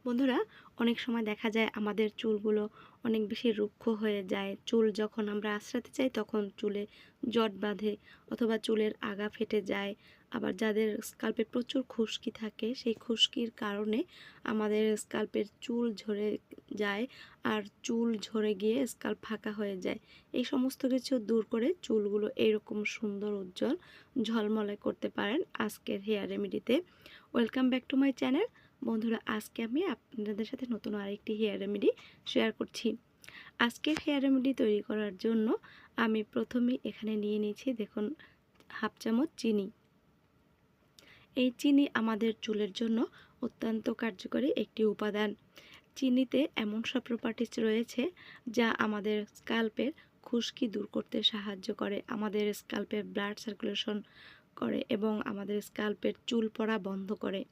বন্ধুরা, অনেক সময় দেখা যায় আমাদের চুলগুলো অনেক বেশি রুক্ষ হয়ে যায়। চুল যখন আমরা আঁচড়াতে চাই তখন চুলে জট বাঁধে অথবা চুলের আগা ফেটে যায়। আবার যাদের স্কাল্পে প্রচুর খুশকি থাকে সেই খুশকির কারণে আমাদের স্কাল্পের চুল ঝরে যায়, আর চুল ঝরে গিয়ে স্কাল্প ফাঁকা হয়ে যায়। এই সমস্ত কিছু দূর করে চুলগুলো এইরকম সুন্দর উজ্জ্বল ঝলমলে করতে পারেন আজকের হেয়ার রেমেডিতে। Welcome back to my channel. বন্ধুরা, আজকে আমি আপনাদের সাথে নতুন আরেকটি হেয়ার রেমেডি শেয়ার করছি। আজকের হেয়ার রেমেডি তৈরি করার জন্য আমি প্রথমেই এখানে নিয়ে নিয়েছি, দেখুন, হাফ চামচ চিনি। এই চিনি আমাদের চুলের জন্য অত্যন্ত কার্যকরী একটি উপাদান। চিনিতে এমন সব প্রপার্টিজ রয়েছে যা আমাদের স্কাল্পের খুশকি দূর করতে সাহায্য করে, আমাদের স্কাল্পের ব্লাড সার্কুলেশন করে এবং আমাদের স্কাল্পের চুল পড়া বন্ধ করে।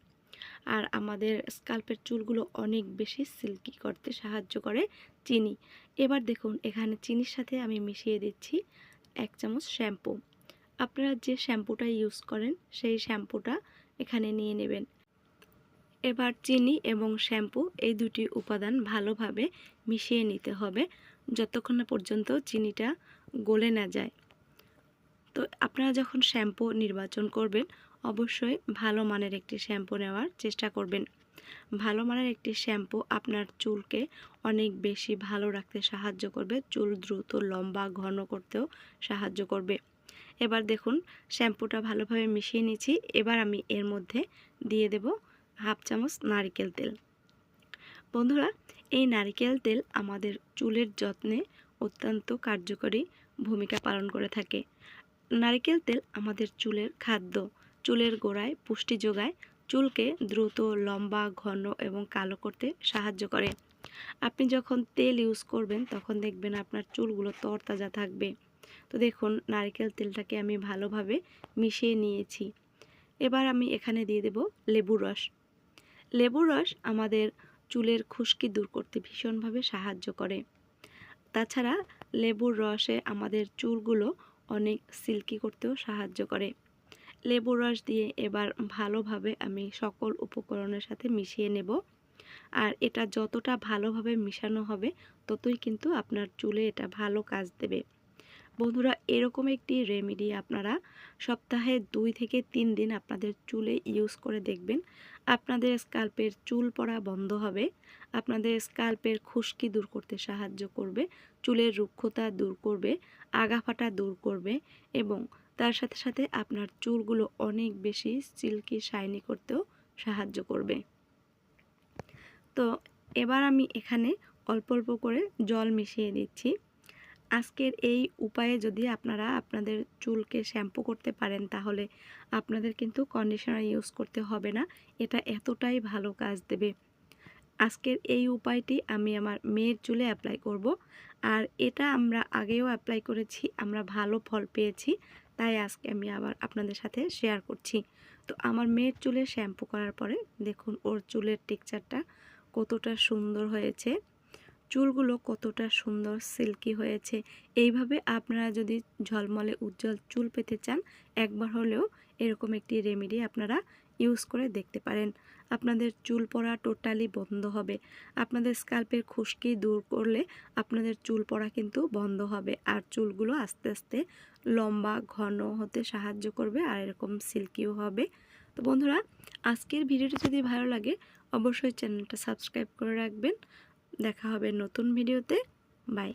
আর আমাদের স্কাল্পের চুলগুলো অনেক বেশি সিল্কি করতে সাহায্য করে চিনি। এবার দেখুন, এখানে চিনির সাথে আমি মিশিয়ে দিচ্ছি 1 চামচ শ্যাম্পু। আপনারা যে শ্যাম্পুটা ইউজ করেন সেই শ্যাম্পুটা এখানে নিয়ে নেবেন। এবার চিনি এবং শ্যাম্পু এই দুটি উপাদান ভালোভাবে মিশিয়ে নিতে হবে যতক্ষণ না পর্যন্ত চিনিটা গলে না যায়। তো আপনারা যখন শ্যাম্পু নির্বাচন করবেন অবশ্যই ভালো মানের একটি শ্যাম্পু নেওয়ার চেষ্টা করবেন। ভালো মানের একটি শ্যাম্পু আপনার চুলকে অনেক বেশি ভালো রাখতে সাহায্য করবে, চুল দ্রুত লম্বা ঘন করতেও সাহায্য করবে। এবার দেখুন, শ্যাম্পুটা ভালোভাবে মিশিয়ে নিয়েছি। এবার আমি এর মধ্যে দিয়ে দেব হাফ চামচ নারকেল তেল। বন্ধুরা, এই নারকেল তেল আমাদের চুলের যত্নে অত্যন্ত কার্যকরী ভূমিকা পালন করে থাকে। নারকেল তেল আমাদের চুলের খাদ্য, চুলের গোড়ায় পুষ্টি যোগায়, চুলকে দ্রুত লম্বা ঘন এবং কালো করতে সাহায্য করে। আপনি যখন তেল ইউজ করবেন তখন দেখবেন আপনার চুলগুলো তরতাজা থাকবে। তো দেখুন, নারকেল তেলটাকে আমি ভালোভাবে মিশিয়ে নিয়েছি। এবার আমি এখানে দিয়ে দেব লেবুর রস। লেবুর রস আমাদের চুলের খুশকি দূর করতে ভীষণভাবে সাহায্য করে। তাছাড়া লেবুর রসে আমাদের চুলগুলো অনেক সিল্কি করতেও সাহায্য করে। লেবুর রস দিয়ে এবার ভালোভাবে আমি সকল উপকরণের সাথে মিশিয়ে নেব। আর এটা যতটা ভালোভাবে মিশানো হবে ততই কিন্তু আপনার চুলে এটা ভালো কাজ দেবে। বন্ধুরা, এরকম একটি রেমেডি আপনারা সপ্তাহে 2 থেকে 3 দিন আপনাদের চুলে ইউজ করে দেখবেন। আপনাদের স্কাল্পের চুল পড়া বন্ধ হবে, আপনাদের স্কাল্পের খুশকি দূর করতে সাহায্য করবে, চুলের রুক্ষতা দূর করবে, আগা ফাটা দূর করবে এবং তার সাথে সাথে আপনার চুলগুলো অনেক বেশি সিল্কি শাইনি করতেও সাহায্য করবে। তো এবার আমি এখানে অল্প অল্প করে জল মিশিয়ে দিচ্ছি। আজকের এই উপায়ে যদি আপনারা আপনাদের চুলকে শ্যাম্পু করতে পারেন তাহলে আপনাদের কিন্তু কন্ডিশনার ইউজ করতে হবে না, এটা এতটাই ভালো কাজ দেবে। আজকের এই উপায়টি আমি আমার মেয়ের চুলে অ্যাপ্লাই করব, আর এটা আমরা আগেও অ্যাপ্লাই করেছি, আমরা ভালো ফল পেয়েছি, তাই আজকে আমি আবার আপনাদের সাথে শেয়ার করছি। তো আমার মেয়ের চুলে শ্যাম্পু করার পরে দেখুন ওর চুলের টেক্সচারটা কতটা সুন্দর হয়েছে, চুলগুলো কতটা সুন্দর সিল্কি হয়েছে। এইভাবে আপনারা যদি ঝলমলে উজ্জ্বল চুল পেতে চান একবার হলেও এরকম একটি রেমেডি আপনারা ইউজ করে দেখতে পারেন। আপনাদের চুল পড়া টোটালি বন্ধ হবে, আপনাদের স্কাল্পের খুশকি দূর করলে আপনাদের চুল পড়া কিন্তু বন্ধ হবে, আর চুলগুলো আস্তে আস্তে লম্বা ঘন হতে সাহায্য করবে আর এরকম সিল্কিও হবে। তো বন্ধুরা, আজকের ভিডিওটি যদি ভালো লাগে অবশ্যই চ্যানেলটা সাবস্ক্রাইব করে রাখবেন। দেখা হবে নতুন ভিডিওতে। বাই।